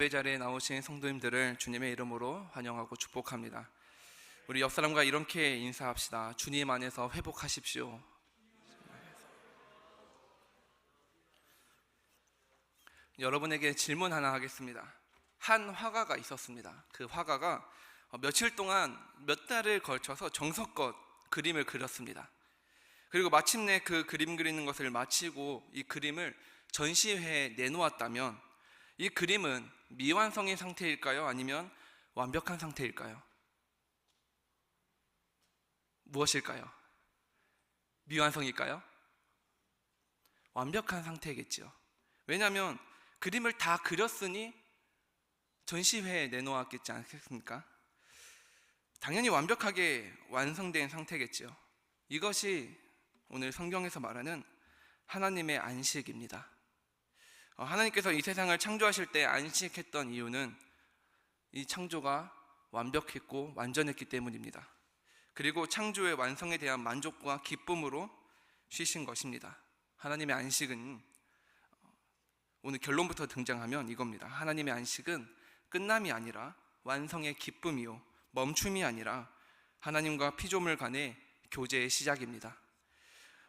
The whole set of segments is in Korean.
예배 자리에 나오신 성도님들을 주님의 이름으로 환영하고 축복합니다. 우리 옆 사람과 이렇게 인사합시다. 주님 안에서 회복하십시오. 여러분에게 질문 하나 하겠습니다. 한 화가가 있었습니다. 그 화가가 며칠 동안 몇 달을 걸쳐서 정성껏 그림을 그렸습니다. 그리고 마침내 그 그림 그리는 것을 마치고 이 그림을 전시회에 내놓았다면 이 그림은 미완성의 상태일까요? 아니면 완벽한 상태일까요? 무엇일까요? 미완성일까요? 완벽한 상태겠죠. 왜냐하면 그림을 다 그렸으니 전시회에 내놓았겠지 않겠습니까? 당연히 완벽하게 완성된 상태겠죠. 이것이 오늘 성경에서 말하는 하나님의 안식입니다. 하나님께서 이 세상을 창조하실 때 안식했던 이유는 이 창조가 완벽했고 완전했기 때문입니다. 그리고 창조의 완성에 대한 만족과 기쁨으로 쉬신 것입니다. 하나님의 안식은 오늘 결론부터 등장하면 이겁니다. 하나님의 안식은 끝남이 아니라 완성의 기쁨이요, 멈춤이 아니라 하나님과 피조물 간의 교제의 시작입니다.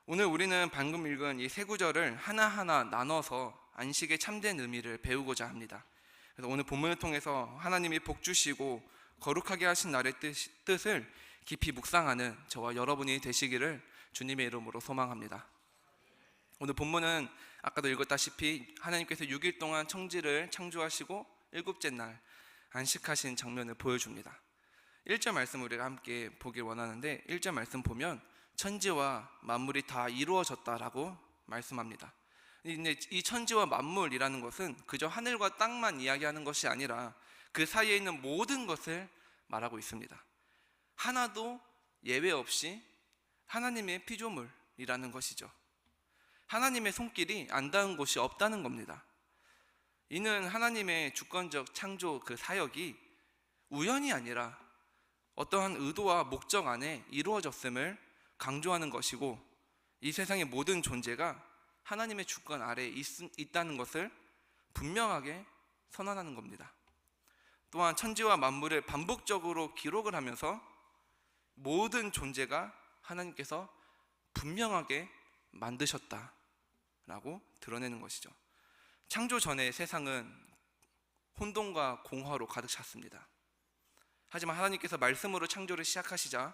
오늘 우리는 방금 읽은 이 세 구절을 하나하나 나눠서 안식의 참된 의미를 배우고자 합니다. 그래서 오늘 본문을 통해서 하나님이 복 주시고 거룩하게 하신 날의 뜻을 깊이 묵상하는 저와 여러분이 되시기를 주님의 이름으로 소망합니다. 오늘 본문은 아까도 읽었다시피 하나님께서 6일 동안 천지를 창조하시고 7째 날 안식하신 장면을 보여줍니다. 1절 말씀 우리가 함께 보길 원하는데 1절 말씀 보면 천지와 만물이 다 이루어졌다라고 말씀합니다. 근데 이 천지와 만물이라는 것은 그저 하늘과 땅만 이야기하는 것이 아니라 그 사이에 있는 모든 것을 말하고 있습니다. 하나도 예외 없이 하나님의 피조물이라는 것이죠. 하나님의 손길이 안 닿은 곳이 없다는 겁니다. 이는 하나님의 주권적 창조 그 사역이 우연이 아니라 어떠한 의도와 목적 안에 이루어졌음을 강조하는 것이고, 이 세상의 모든 존재가 하나님의 주권 아래에 있다는 것을 분명하게 선언하는 겁니다. 또한 천지와 만물을 반복적으로 기록을 하면서 모든 존재가 하나님께서 분명하게 만드셨다라고 드러내는 것이죠. 창조 전에 세상은 혼돈과 공허로 가득 찼습니다. 하지만 하나님께서 말씀으로 창조를 시작하시자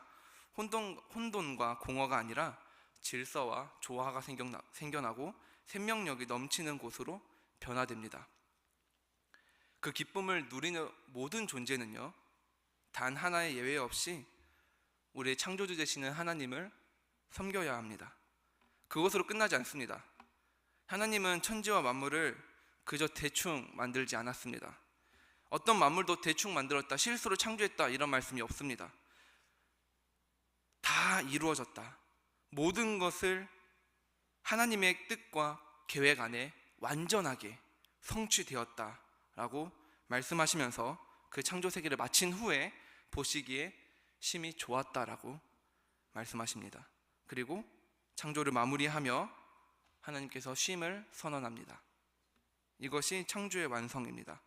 혼돈과 공허가 아니라 질서와 조화가 생겨나고 생명력이 넘치는 곳으로 변화됩니다. 그 기쁨을 누리는 모든 존재는요, 단 하나의 예외 없이 우리의 창조주 되시는 하나님을 섬겨야 합니다. 그것으로 끝나지 않습니다. 하나님은 천지와 만물을 그저 대충 만들지 않았습니다. 어떤 만물도 대충 만들었다, 실수로 창조했다 이런 말씀이 없습니다. 다 이루어졌다. 모든 것을 하나님의 뜻과 계획 안에 완전하게 성취되었다라고 말씀하시면서 그 창조 세계를 마친 후에 보시기에 심히 좋았다라고 말씀하십니다. 그리고 창조를 마무리하며 하나님께서 쉼을 선언합니다. 이것이 창조의 완성입니다.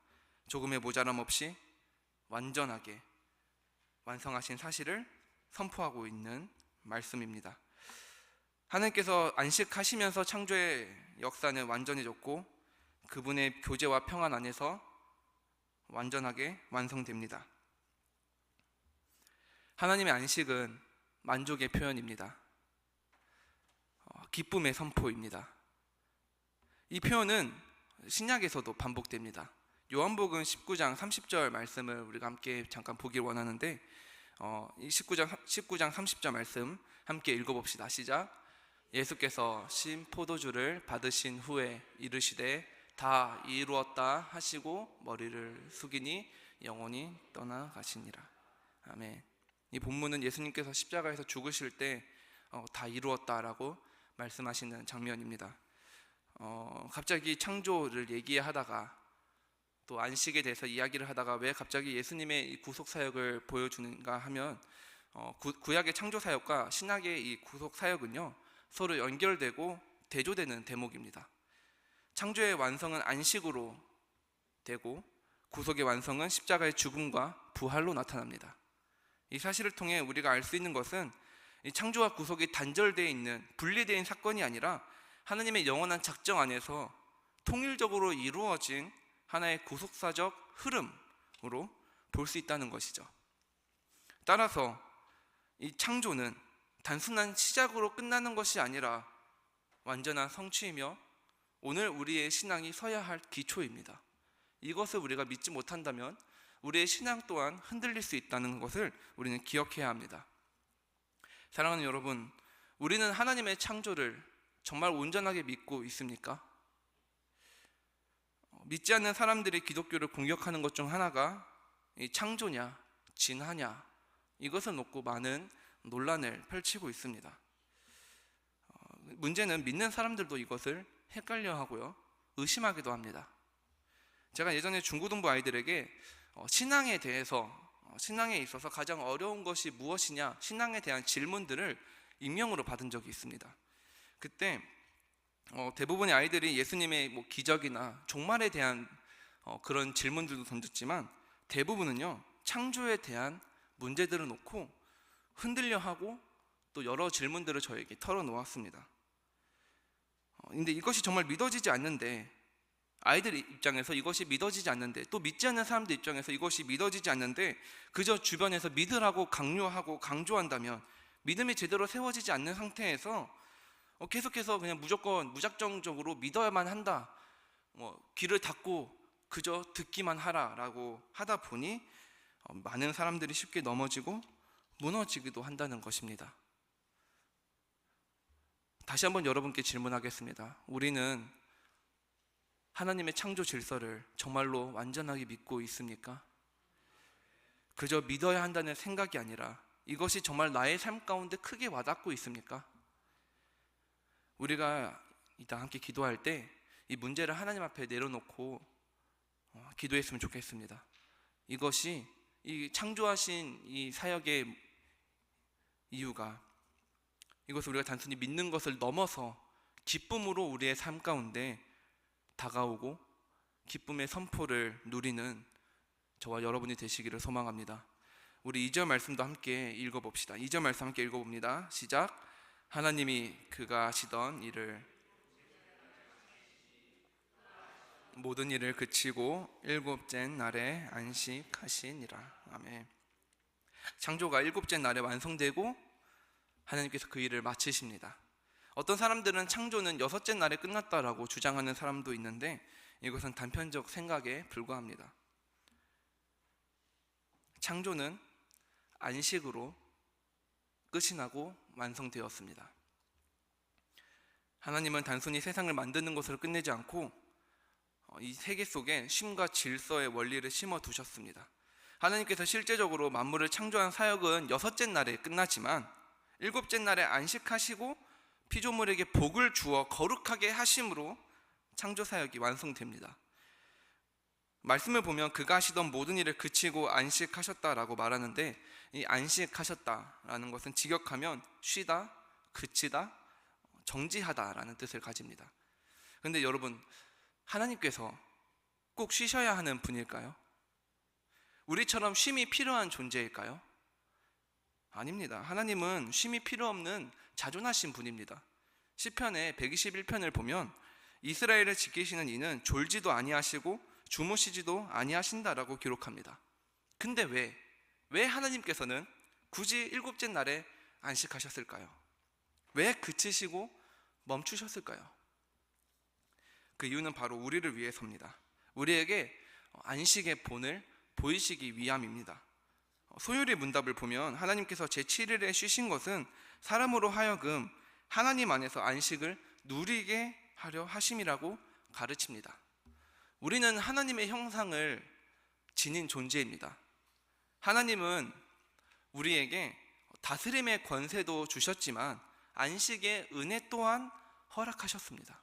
조금의 모자람 없이 완전하게 완성하신 사실을 선포하고 있는 말씀입니다. 하나님께서 안식하시면서 창조의 역사는 완전해졌고 그분의 교제와 평안 안에서 완전하게 완성됩니다. 하나님의 안식은 만족의 표현입니다. 기쁨의 선포입니다. 이 표현은 신약에서도 반복됩니다. 요한복음 19장 30절 말씀을 우리가 함께 잠깐 보길 원하는데, 이 19장 30절 말씀 함께 읽어봅시다. 시작. 예수께서 신 포도주를 받으신 후에 이르시되 다 이루었다 하시고 머리를 숙이니 영원히 떠나가시니라. 아멘. 이 본문은 예수님께서 십자가에서 죽으실 때 다 이루었다라고 말씀하시는 장면입니다. 갑자기 창조를 얘기하다가 또 안식에 대해서 이야기를 하다가 왜 갑자기 예수님의 이 구속 사역을 보여주는가 하면, 구약의 창조 사역과 신약의 이 구속 사역은요 서로 연결되고 대조되는 대목입니다. 창조의 완성은 안식으로 되고 구속의 완성은 십자가의 죽음과 부활로 나타납니다. 이 사실을 통해 우리가 알 수 있는 것은 이 창조와 구속이 단절되어 있는 분리되어 있는 사건이 아니라 하나님의 영원한 작정 안에서 통일적으로 이루어진 하나의 구속사적 흐름으로 볼 수 있다는 것이죠. 따라서 이 창조는 단순한 시작으로 끝나는 것이 아니라 완전한 성취이며 오늘 우리의 신앙이 서야 할 기초입니다. 이것을 우리가 믿지 못한다면 우리의 신앙 또한 흔들릴 수 있다는 것을 우리는 기억해야 합니다. 사랑하는 여러분, 우리는 하나님의 창조를 정말 온전하게 믿고 있습니까? 믿지 않는 사람들이 기독교를 공격하는 것 중 하나가 이 창조냐, 진화냐, 이것을 놓고 많은 논란을 펼치고 있습니다. 문제는 믿는 사람들도 이것을 헷갈려 하고요, 의심하기도 합니다. 제가 예전에 중고등부 아이들에게 신앙에 대해서, 신앙에 있어서 가장 어려운 것이 무엇이냐, 신앙에 대한 질문들을 익명으로 받은 적이 있습니다. 그때 대부분의 아이들이 예수님의 기적이나 종말에 대한 그런 질문들도 던졌지만 대부분은요, 창조에 대한 문제들을 놓고 흔들려하고 또 여러 질문들을 저에게 털어놓았습니다. 근데 이것이 정말 믿어지지 않는데, 아이들 입장에서 이것이 믿어지지 않는데, 또 믿지 않는 사람들 입장에서 이것이 믿어지지 않는데 그저 주변에서 믿으라고 강요하고 강조한다면, 믿음이 제대로 세워지지 않는 상태에서 계속해서 그냥 무조건 무작정적으로 믿어야만 한다, 귀를 닫고 그저 듣기만 하라라고 하다 보니 많은 사람들이 쉽게 넘어지고 무너지기도 한다는 것입니다. 다시 한번 여러분께 질문하겠습니다. 우리는 하나님의 창조 질서를 정말로 완전하게 믿고 있습니까? 그저 믿어야 한다는 생각이 아니라 이것이 정말 나의 삶 가운데 크게 와닿고 있습니까? 우리가 이따 함께 기도할 때 이 문제를 하나님 앞에 내려놓고 기도했으면 좋겠습니다. 이것이 이 창조하신 이 사역의 이유가, 이것을 우리가 단순히 믿는 것을 넘어서 기쁨으로 우리의 삶 가운데 다가오고 기쁨의 선포를 누리는 저와 여러분이 되시기를 소망합니다. 우리 2절 말씀도 함께 읽어봅시다. 2절 말씀 함께 읽어봅니다. 시작. 하나님이 그가 하시던 일을, 모든 일을 그치고 일곱째 날에 안식하시니라. 아멘. 창조가 일곱째 날에 완성되고 하나님께서 그 일을 마치십니다. 어떤 사람들은 창조는 여섯째 날에 끝났다라고 주장하는 사람도 있는데 이것은 단편적 생각에 불과합니다. 창조는 안식으로 끝이 나고 완성되었습니다. 하나님은 단순히 세상을 만드는 것으로 끝내지 않고 이 세계 속에 쉼과 질서의 원리를 심어 두셨습니다. 하나님께서 실제적으로 만물을 창조한 사역은 여섯째 날에 끝나지만 일곱째 날에 안식하시고 피조물에게 복을 주어 거룩하게 하심으로 창조 사역이 완성됩니다. 말씀을 보면 그가 하시던 모든 일을 그치고 안식하셨다라고 말하는데, 이 안식하셨다라는 것은 직역하면 쉬다, 그치다, 정지하다라는 뜻을 가집니다. 그런데 여러분, 하나님께서 꼭 쉬셔야 하는 분일까요? 우리처럼 쉼이 필요한 존재일까요? 아닙니다. 하나님은 쉼이 필요 없는 자존하신 분입니다. 시편의 121편을 보면 이스라엘을 지키시는 이는 졸지도 아니하시고 주무시지도 아니하신다라고 기록합니다. 근데 왜 하나님께서는 굳이 일곱째 날에 안식하셨을까요? 왜 그치시고 멈추셨을까요? 그 이유는 바로 우리를 위해서입니다. 우리에게 안식의 본을 보이시기 위함입니다. 소율의 문답을 보면 하나님께서 제7일에 쉬신 것은 사람으로 하여금 하나님 안에서 안식을 누리게 하려 하심이라고 가르칩니다. 우리는 하나님의 형상을 지닌 존재입니다. 하나님은 우리에게 다스림의 권세도 주셨지만 안식의 은혜 또한 허락하셨습니다.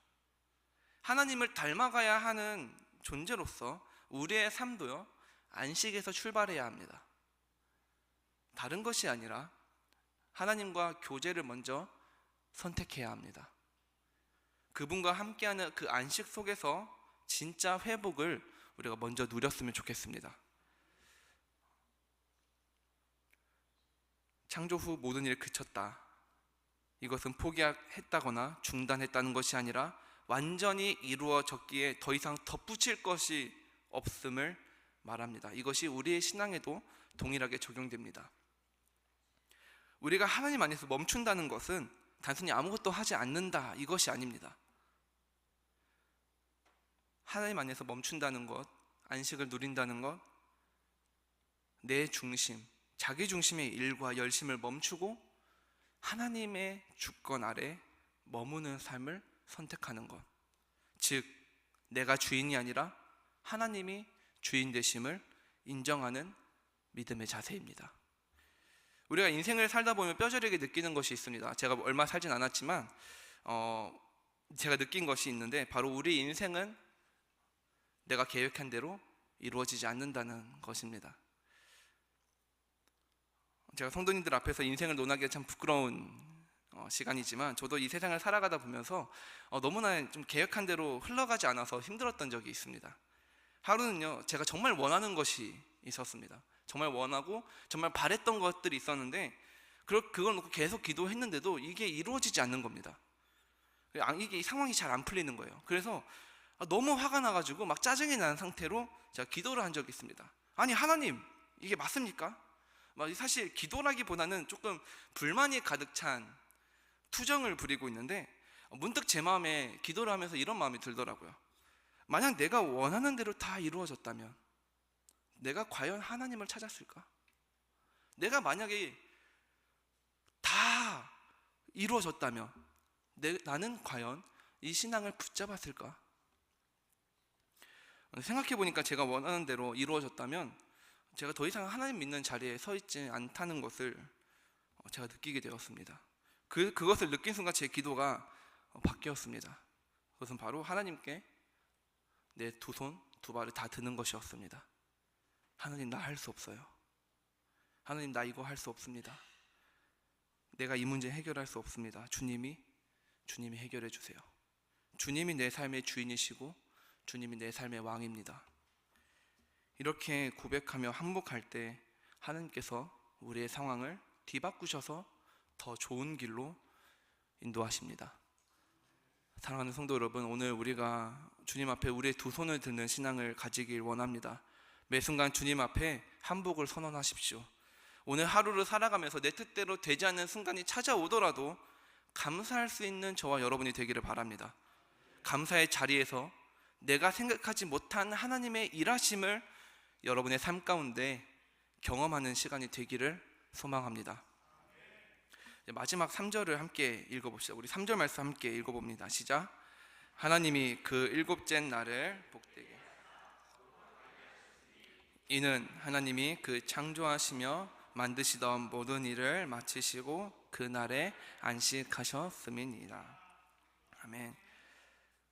하나님을 닮아가야 하는 존재로서 우리의 삶도요, 안식에서 출발해야 합니다. 다른 것이 아니라 하나님과 교제를 먼저 선택해야 합니다. 그분과 함께하는 그 안식 속에서 진짜 회복을 우리가 먼저 누렸으면 좋겠습니다. 창조 후 모든 일이 그쳤다. 이것은 포기했다거나 중단했다는 것이 아니라 완전히 이루어졌기에 더 이상 덧붙일 것이 없음을 말합니다. 이것이 우리의 신앙에도 동일하게 적용됩니다. 우리가 하나님 안에서 멈춘다는 것은 단순히 아무것도 하지 않는다 이것이 아닙니다. 하나님 안에서 멈춘다는 것, 안식을 누린다는 것, 내 중심, 자기 중심의 일과 열심을 멈추고 하나님의 주권 아래 머무는 삶을 선택하는 것, 즉 내가 주인이 아니라 하나님이 주인 되심을 인정하는 믿음의 자세입니다. 우리가 인생을 살다 보면 뼈저리게 느끼는 것이 있습니다. 제가 얼마 살진 않았지만 제가 느낀 것이 있는데, 바로 우리 인생은 내가 계획한 대로 이루어지지 않는다는 것입니다. 제가 성도님들 앞에서 인생을 논하기가 참 부끄러운 시간이지만, 저도 이 세상을 살아가다 보면서 너무나 좀 계획한 대로 흘러가지 않아서 힘들었던 적이 있습니다. 하루는요, 제가 정말 원하는 것이 있었습니다. 정말 원하고 정말 바랬던 것들이 있었는데, 그걸 놓고 계속 기도했는데도 이게 이루어지지 않는 겁니다. 이게 상황이 잘 안 풀리는 거예요. 그래서 너무 화가 나가지고 막 짜증이 나는 상태로 제가 기도를 한 적이 있습니다. 아니 하나님, 이게 맞습니까? 사실 기도라기보다는 조금 불만이 가득 찬 투정을 부리고 있는데, 문득 제 마음에 기도를 하면서 이런 마음이 들더라고요. 만약 내가 원하는 대로 다 이루어졌다면 내가 과연 하나님을 찾았을까? 내가 만약에 다 이루어졌다면 나는 과연 이 신앙을 붙잡았을까? 생각해보니까 제가 원하는 대로 이루어졌다면 제가 더 이상 하나님 믿는 자리에 서 있지 않다는 것을 제가 느끼게 되었습니다. 그것을 느낀 순간 제 기도가 바뀌었습니다. 그것은 바로 하나님께 내 두 손, 두 발을 다 드는 것이었습니다. 하나님, 나 할 수 없어요. 하나님, 나 이거 할 수 없습니다. 내가 이 문제 해결할 수 없습니다. 주님이 해결해 주세요. 주님이 내 삶의 주인이시고 주님이 내 삶의 왕입니다. 이렇게 고백하며 항복할 때 하나님께서 우리의 상황을 뒤바꾸셔서 더 좋은 길로 인도하십니다. 사랑하는 성도 여러분, 오늘 우리가 주님 앞에 우리의 두 손을 드는 신앙을 가지길 원합니다. 매 순간 주님 앞에 항복을 선언하십시오. 오늘 하루를 살아가면서 내 뜻대로 되지 않는 순간이 찾아오더라도 감사할 수 있는 저와 여러분이 되기를 바랍니다. 감사의 자리에서 내가 생각하지 못한 하나님의 일하심을 여러분의 삶 가운데 경험하는 시간이 되기를 소망합니다. 마지막 3절을 함께 읽어봅시다. 우리 3절 말씀 함께 읽어봅니다. 시작. 하나님이 그 일곱째 날을 복되게, 이는 하나님이 그 창조하시며 만드시던 모든 일을 마치시고 그 날에 안식하셨음이니라. 아멘.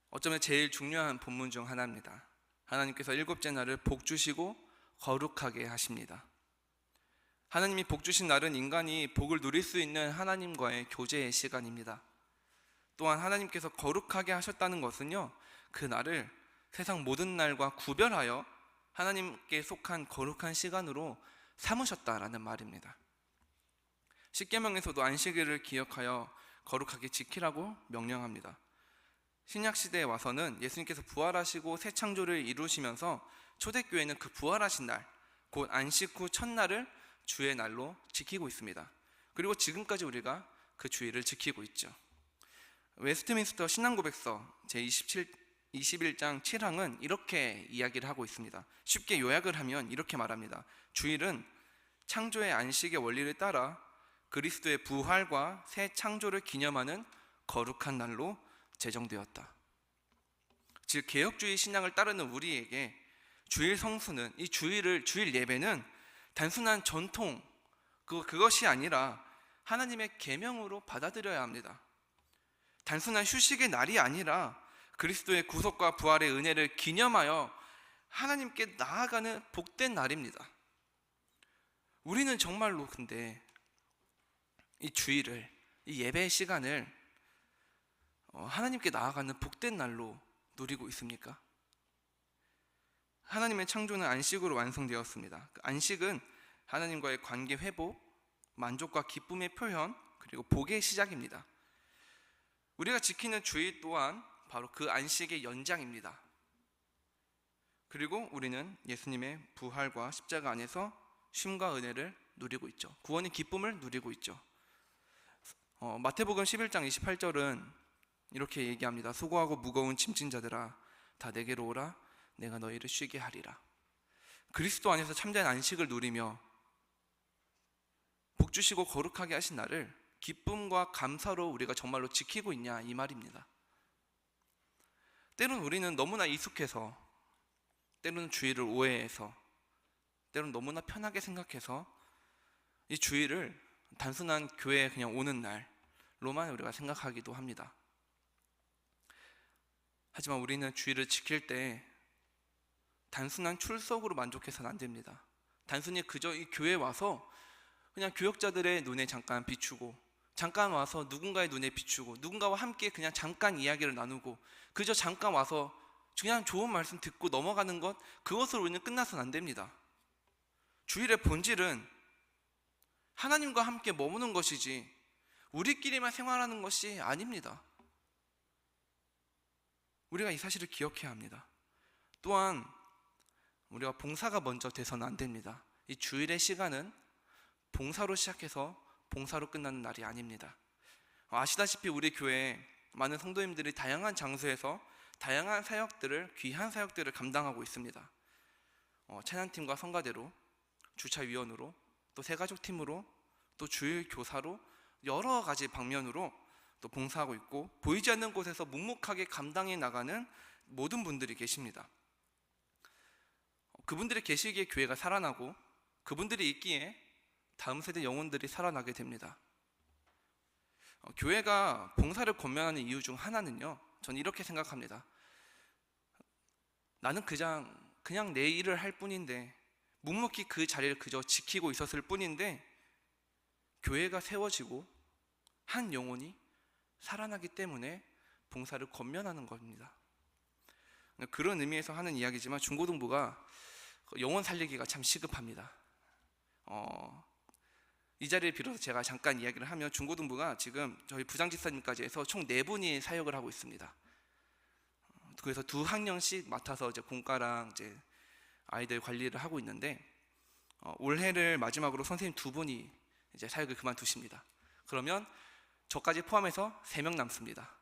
어쩌면 제일 중요한 본문 중 하나입니다. 하나님께서 일곱째 날을 복 주시고 거룩하게 하십니다. 하나님이 복 주신 날은 인간이 복을 누릴 수 있는 하나님과의 교제의 시간입니다. 또한 하나님께서 거룩하게 하셨다는 것은요, 그 날을 세상 모든 날과 구별하여 하나님께 속한 거룩한 시간으로 삼으셨다라는 말입니다. 십계명에서도 안식일을 기억하여 거룩하게 지키라고 명령합니다. 신약시대에 와서는 예수님께서 부활하시고 새 창조를 이루시면서 초대교회는 그 부활하신 날, 곧 안식 후 첫날을 주의 날로 지키고 있습니다. 그리고 지금까지 우리가 그 주일을 지키고 있죠. 웨스트민스터 신앙고백서 제21장 7항은 이렇게 이야기를 하고 있습니다. 쉽게 요약을 하면 이렇게 말합니다. 주일은 창조의 안식의 원리를 따라 그리스도의 부활과 새 창조를 기념하는 거룩한 날로 제정되었다. 즉 개혁주의 신앙을 따르는 우리에게 주일 성수는, 이 주일 예배는 단순한 전통, 그것이 아니라 하나님의 계명으로 받아들여야 합니다. 단순한 휴식의 날이 아니라 그리스도의 구속과 부활의 은혜를 기념하여 하나님께 나아가는 복된 날입니다. 우리는 정말로 근데 이 주일을, 이 예배의 시간을 하나님께 나아가는 복된 날로 누리고 있습니까? 하나님의 창조는 안식으로 완성되었습니다. 그 안식은 하나님과의 관계 회복, 만족과 기쁨의 표현, 그리고 복의 시작입니다. 우리가 지키는 주일 또한 바로 그 안식의 연장입니다. 그리고 우리는 예수님의 부활과 십자가 안에서 쉼과 은혜를 누리고 있죠. 구원의 기쁨을 누리고 있죠. 마태복음 11장 28절은 이렇게 얘기합니다. 수고하고 무거운 짐진 자들아 다 내게로 오라 내가 너희를 쉬게 하리라. 그리스도 안에서 참된 안식을 누리며 복 주시고 거룩하게 하신 나를 기쁨과 감사로 우리가 정말로 지키고 있냐 이 말입니다. 때론 우리는 너무나 익숙해서, 때로는 주일을 오해해서, 때로는 너무나 편하게 생각해서 이 주일을 단순한 교회에 그냥 오는 날로만 우리가 생각하기도 합니다. 하지만 우리는 주일을 지킬 때 단순한 출석으로 만족해서는 안 됩니다. 단순히 그저 이 교회에 와서 그냥 교역자들의 눈에 잠깐 비추고, 잠깐 와서 누군가의 눈에 비추고, 누군가와 함께 그냥 잠깐 이야기를 나누고, 그저 잠깐 와서 그냥 좋은 말씀 듣고 넘어가는 것, 그것으로 우리는 끝나서는 안 됩니다. 주일의 본질은 하나님과 함께 머무는 것이지 우리끼리만 생활하는 것이 아닙니다. 우리가 이 사실을 기억해야 합니다. 또한 우리가 봉사가 먼저 돼서는 안 됩니다. 이 주일의 시간은 봉사로 시작해서 봉사로 끝나는 날이 아닙니다. 아시다시피 우리 교회에 많은 성도님들이 다양한 장소에서 다양한 사역들을, 귀한 사역들을 감당하고 있습니다. 찬양팀과 성가대로, 주차위원으로, 또 새가족팀으로, 또 주일 교사로, 여러 가지 방면으로 또 봉사하고 있고, 보이지 않는 곳에서 묵묵하게 감당해 나가는 모든 분들이 계십니다. 그분들이 계시기에 교회가 살아나고, 그분들이 있기에 다음 세대 영혼들이 살아나게 됩니다. 교회가 봉사를 권면하는 이유 중 하나는요, 저는 이렇게 생각합니다. 나는 그냥 내 일을 할 뿐인데, 묵묵히 그 자리를 그저 지키고 있었을 뿐인데, 교회가 세워지고 한 영혼이 살아나기 때문에 봉사를 권면하는 겁니다. 그런 의미에서 하는 이야기지만 중고등부가 영혼 살리기가 참 시급합니다. 이 자리를 빌어서 제가 잠깐 이야기를 하면, 중고등부가 지금 저희 부장집사님까지 해서 총 4분이 사역을 하고 있습니다. 그래서 2학년씩 맡아서 이제 공과랑 이제 아이들 관리를 하고 있는데, 올해를 마지막으로 선생님 2분이 이제 사역을 그만두십니다. 그러면 저까지 포함해서 3명 남습니다.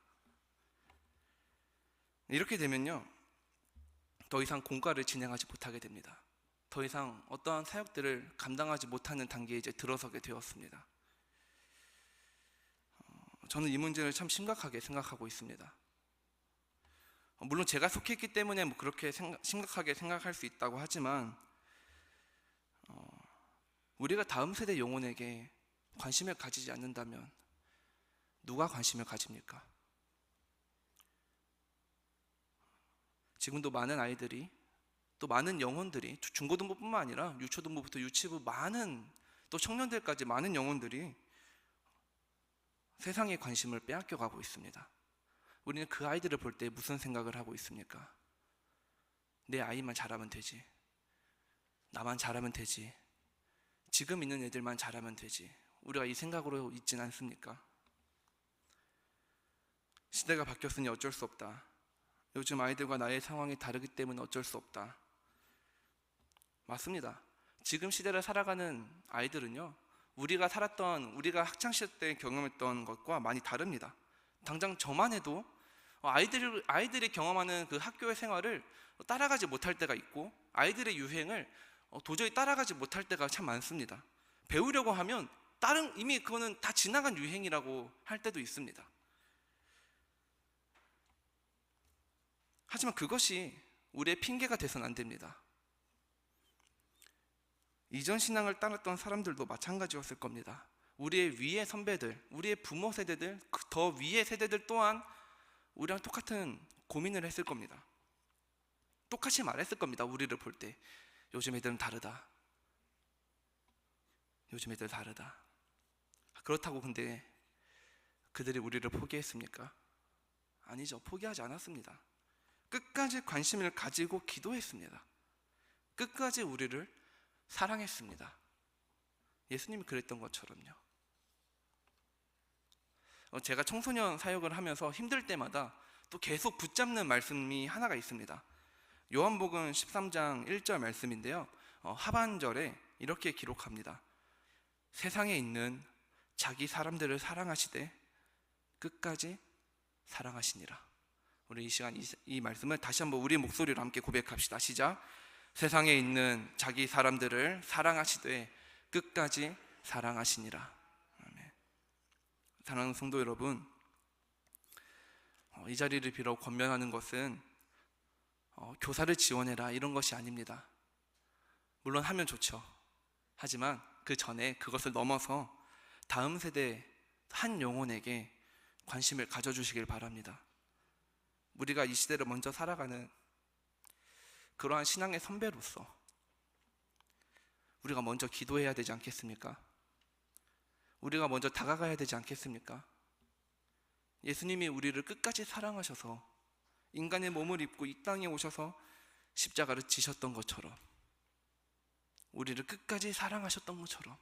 이렇게 되면요, 더 이상 공과를 진행하지 못하게 됩니다. 더 이상 어떠한 사역들을 감당하지 못하는 단계에 이제 들어서게 되었습니다. 저는 이 문제를 참 심각하게 생각하고 있습니다. 물론 제가 속해 있기 때문에 그렇게 심각하게 생각할 수 있다고 하지만, 우리가 다음 세대 영혼에게 관심을 가지지 않는다면 누가 관심을 가집니까? 지금도 많은 아이들이, 또 많은 영혼들이, 중고등부뿐만 아니라 유초등부부터 유치부, 많은 또 청년들까지 많은 영혼들이 세상의 관심을 빼앗겨 가고 있습니다. 우리는 그 아이들을 볼 때 무슨 생각을 하고 있습니까? 내 아이만 잘하면 되지, 나만 잘하면 되지, 지금 있는 애들만 잘하면 되지, 우리가 이 생각으로 있진 않습니까? 시대가 바뀌었으니 어쩔 수 없다. 요즘 아이들과 나의 상황이 다르기 때문에 어쩔 수 없다. 맞습니다. 지금 시대를 살아가는 아이들은요, 우리가 우리가 학창시절 때 경험했던 것과 많이 다릅니다. 당장 저만 해도 아이들이 경험하는 그 학교의 생활을 따라가지 못할 때가 있고, 아이들의 유행을 도저히 따라가지 못할 때가 참 많습니다. 배우려고 하면 이미 그거는 다 지나간 유행이라고 할 때도 있습니다. 하지만 그것이 우리의 핑계가 돼서는 안 됩니다. 이전 신앙을 따랐던 사람들도 마찬가지였을 겁니다. 우리의 위의 선배들, 우리의 부모 세대들, 더 위의 세대들 또한 우리랑 똑같은 고민을 했을 겁니다. 똑같이 말했을 겁니다. 우리를 볼 때 요즘 애들은 다르다, 요즘 애들 다르다. 그렇다고 근데 그들이 우리를 포기했습니까? 아니죠. 포기하지 않았습니다. 끝까지 관심을 가지고 기도했습니다. 끝까지 우리를 사랑했습니다. 예수님이 그랬던 것처럼요. 제가 청소년 사역을 하면서 힘들 때마다 또 계속 붙잡는 말씀이 하나가 있습니다. 요한복음 13장 1절 말씀인데요, 하반절에 이렇게 기록합니다. 세상에 있는 자기 사람들을 사랑하시되 끝까지 사랑하시니라. 우리 이 시간 이 말씀을 다시 한번 우리 목소리로 함께 고백합시다. 시작. 세상에 있는 자기 사람들을 사랑하시되 끝까지 사랑하시니라. 아멘. 사랑하는 성도 여러분, 이 자리를 빌어 권면하는 것은 교사를 지원해라 이런 것이 아닙니다. 물론 하면 좋죠. 하지만 그 전에 그것을 넘어서 다음 세대 한 영혼에게 관심을 가져주시길 바랍니다. 우리가 이 시대를 먼저 살아가는 그러한 신앙의 선배로서 우리가 먼저 기도해야 되지 않겠습니까? 우리가 먼저 다가가야 되지 않겠습니까? 예수님이 우리를 끝까지 사랑하셔서 인간의 몸을 입고 이 땅에 오셔서 십자가를 지셨던 것처럼, 우리를 끝까지 사랑하셨던 것처럼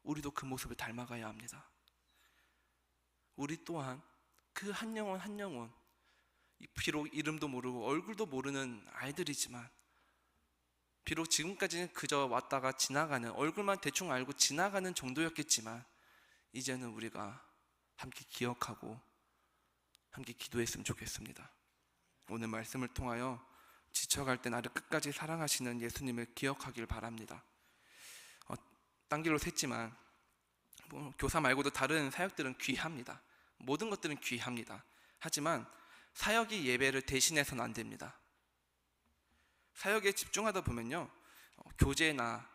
우리도 그 모습을 닮아가야 합니다. 우리 또한 그 한 영혼 한 영혼, 비록 이름도 모르고 얼굴도 모르는 아이들이지만, 비록 지금까지는 그저 왔다가 지나가는, 얼굴만 대충 알고 지나가는 정도였겠지만, 이제는 우리가 함께 기억하고 함께 기도했으면 좋겠습니다. 오늘 말씀을 통하여 지쳐갈 때 나를 끝까지 사랑하시는 예수님을 기억하길 바랍니다. 딴 길로 샜지만 교사 말고도 다른 사역들은 귀합니다. 모든 것들은 귀합니다. 하지만 사역이 예배를 대신해서는 안 됩니다. 사역에 집중하다 보면요, 교제나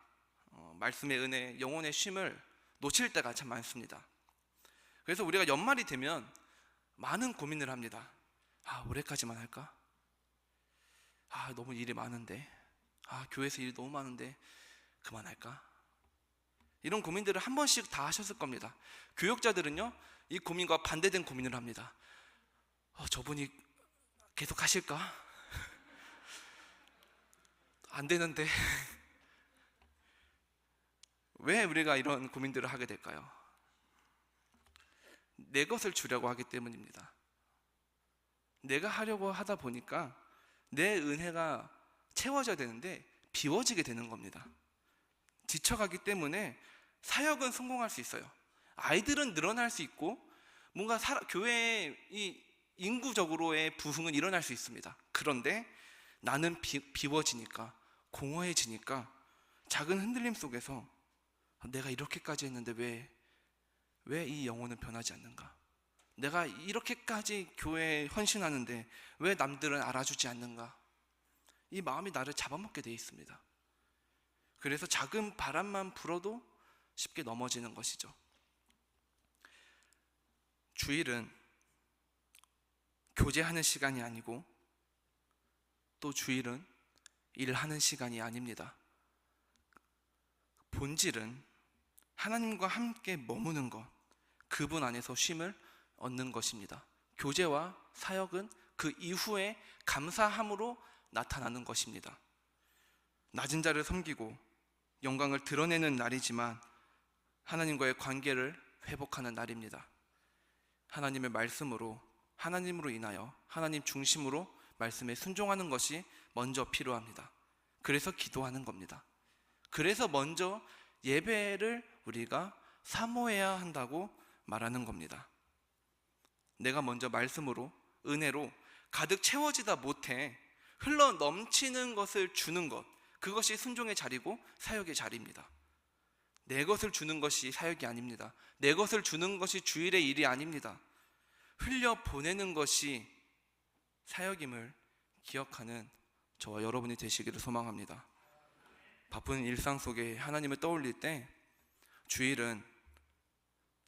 말씀의 은혜, 영혼의 쉼을 놓칠 때가 참 많습니다. 그래서 우리가 연말이 되면 많은 고민을 합니다. 올해까지만 할까? 너무 일이 많은데, 교회에서 일이 너무 많은데 그만할까? 이런 고민들을 한 번씩 다 하셨을 겁니다. 교역자들은요, 이 고민과 반대된 고민을 합니다. 저분이 계속 하실까? 안 되는데. 왜 우리가 이런 고민들을 하게 될까요? 내 것을 주려고 하기 때문입니다. 내가 하려고 하다 보니까 내 은혜가 채워져야 되는데 비워지게 되는 겁니다. 지쳐가기 때문에 사역은 성공할 수 있어요. 아이들은 늘어날 수 있고 뭔가 교회의 이 인구적으로의 부흥은 일어날 수 있습니다. 그런데 나는 비워지니까, 공허해지니까 작은 흔들림 속에서 내가 이렇게까지 했는데 왜 이 영혼은 변하지 않는가? 내가 이렇게까지 교회에 헌신하는데 왜 남들은 알아주지 않는가? 이 마음이 나를 잡아먹게 되어 있습니다. 그래서 작은 바람만 불어도 쉽게 넘어지는 것이죠. 주일은 교제하는 시간이 아니고 또 주일은 일하는 시간이 아닙니다. 본질은 하나님과 함께 머무는 것, 그분 안에서 쉼을 얻는 것입니다. 교제와 사역은 그 이후에 감사함으로 나타나는 것입니다. 낮은 자를 섬기고 영광을 드러내는 날이지만 하나님과의 관계를 회복하는 날입니다. 하나님의 말씀으로, 하나님으로 인하여 하나님 중심으로 말씀에 순종하는 것이 먼저 필요합니다. 그래서 기도하는 겁니다. 그래서 먼저 예배를 우리가 사모해야 한다고 말하는 겁니다. 내가 먼저 말씀으로, 은혜로 가득 채워지다 못해 흘러 넘치는 것을 주는 것, 그것이 순종의 자리고 사역의 자리입니다. 내 것을 주는 것이 사역이 아닙니다. 내 것을 주는 것이 주일의 일이 아닙니다. 흘려 보내는 것이 사역임을 기억하는 저와 여러분이 되시기를 소망합니다. 바쁜 일상 속에 하나님을 떠올릴 때 주일은,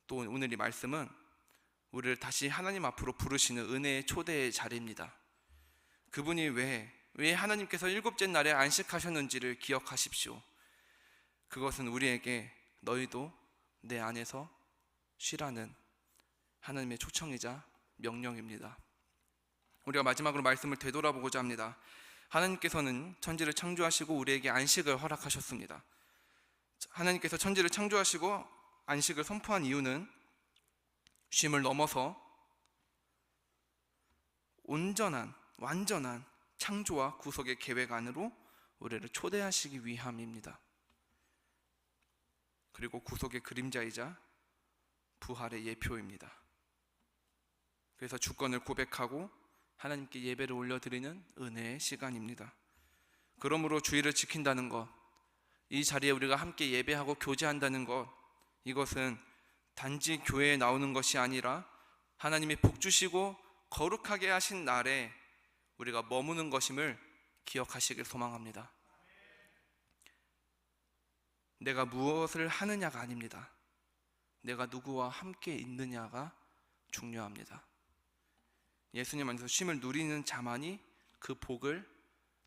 또 오늘 이 말씀은 우리를 다시 하나님 앞으로 부르시는 은혜의 초대의 자리입니다. 그분이 왜 하나님께서 일곱째 날에 안식하셨는지를 기억하십시오. 그것은 우리에게 너희도 내 안에서 쉬라는 하나님의 초청이자 명령입니다. 우리가 마지막으로 말씀을 되돌아보고자 합니다. 하나님께서는 천지를 창조하시고 우리에게 안식을 허락하셨습니다. 하나님께서 천지를 창조하시고 안식을 선포한 이유는 쉼을 넘어서 온전한 완전한 창조와 구속의 계획 안으로 우리를 초대하시기 위함입니다. 그리고 구속의 그림자이자 부활의 예표입니다. 그래서 주권을 고백하고 하나님께 예배를 올려드리는 은혜의 시간입니다. 그러므로 주의를 지킨다는 것, 이 자리에 우리가 함께 예배하고 교제한다는 것, 이것은 단지 교회에 나오는 것이 아니라 하나님이 복 주시고 거룩하게 하신 날에 우리가 머무는 것임을 기억하시길 소망합니다. 내가 무엇을 하느냐가 아닙니다. 내가 누구와 함께 있느냐가 중요합니다. 예수님 안에서 쉼을 누리는 자만이 그 복을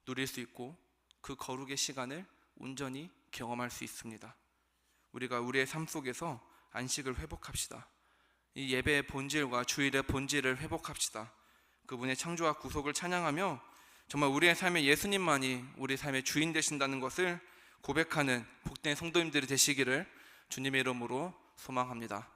누릴 수 있고 그 거룩의 시간을 온전히 경험할 수 있습니다. 우리가 우리의 삶 속에서 안식을 회복합시다. 이 예배의 본질과 주일의 본질을 회복합시다. 그분의 창조와 구속을 찬양하며 정말 우리의 삶에 예수님만이 우리 삶의 주인 되신다는 것을 고백하는 복된 성도님들이 되시기를 주님의 이름으로 소망합니다.